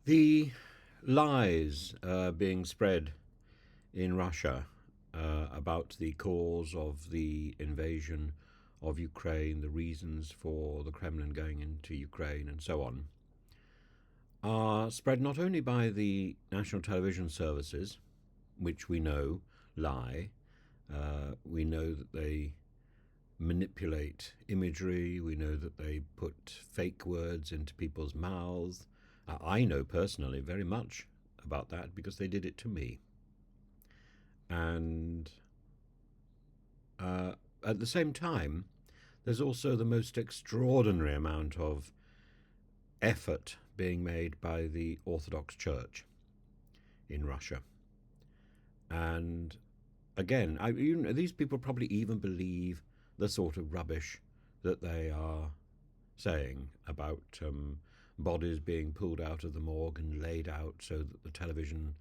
The lies being spread in Russia about the cause of the invasion of Ukraine, the reasons for the Kremlin going into Ukraine, and so on, are spread not only by the national television services, which we know lie. We know that they manipulate imagery. We know that they put fake words into people's mouths. I know personally very much about that because they did it to me. And at the same time, there's also the most extraordinary amount of effort being made by the Orthodox Church in Russia. And again, these people probably even believe the sort of rubbish that they are saying about bodies being pulled out of the morgue and laid out so that the television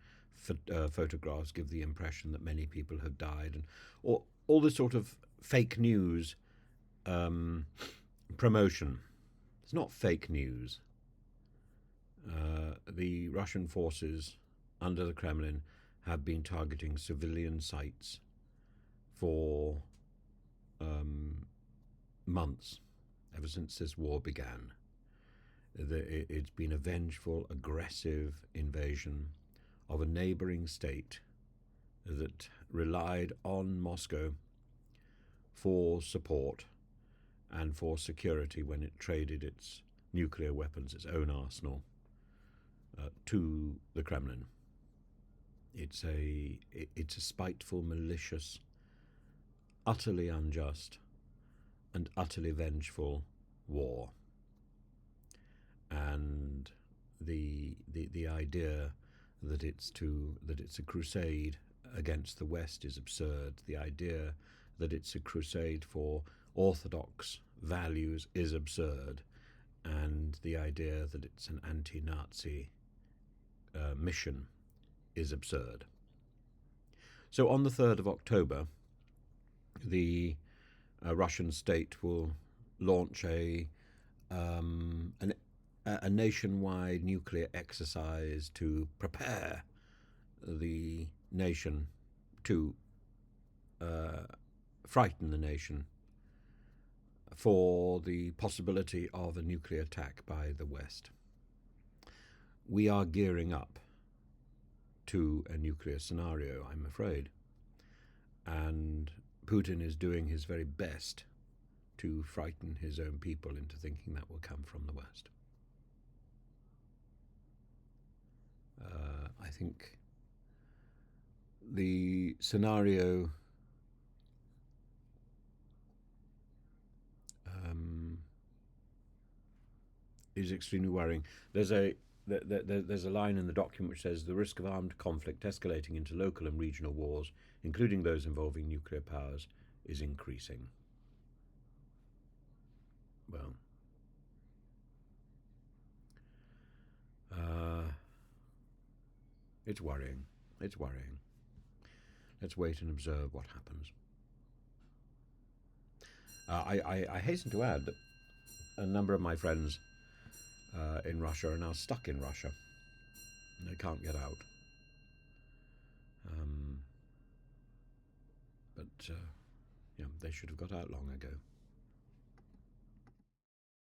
photographs give the impression that many people have died, and all this sort of fake news promotion. It's not fake news. The Russian forces under the Kremlin have been targeting civilian sites for months, ever since this war began. It's been a vengeful, aggressive invasion of a neighboring state that relied on Moscow for support and for security when it traded its nuclear weapons, its own arsenal, to the Kremlin. It's a spiteful, malicious, utterly unjust, and utterly vengeful war. And the idea that it's a crusade against the West is absurd. The idea that it's a crusade for orthodox values is absurd, and the idea that it's an anti-Nazi mission is absurd. So on the 3rd of October, the Russian state will launch a nationwide nuclear exercise to prepare the nation, to frighten the nation for the possibility of a nuclear attack by the West. We are gearing up to a nuclear scenario, I'm afraid. And Putin is doing his very best to frighten his own people into thinking that will come from the West. I think the scenario is extremely worrying. There's a line in the document which says the risk of armed conflict escalating into local and regional wars, including those involving nuclear powers, is increasing. Well, it's worrying. It's worrying. Let's wait and observe what happens. I hasten to add that a number of my friends in Russia are now stuck in Russia. They can't get out. But they should have got out long ago.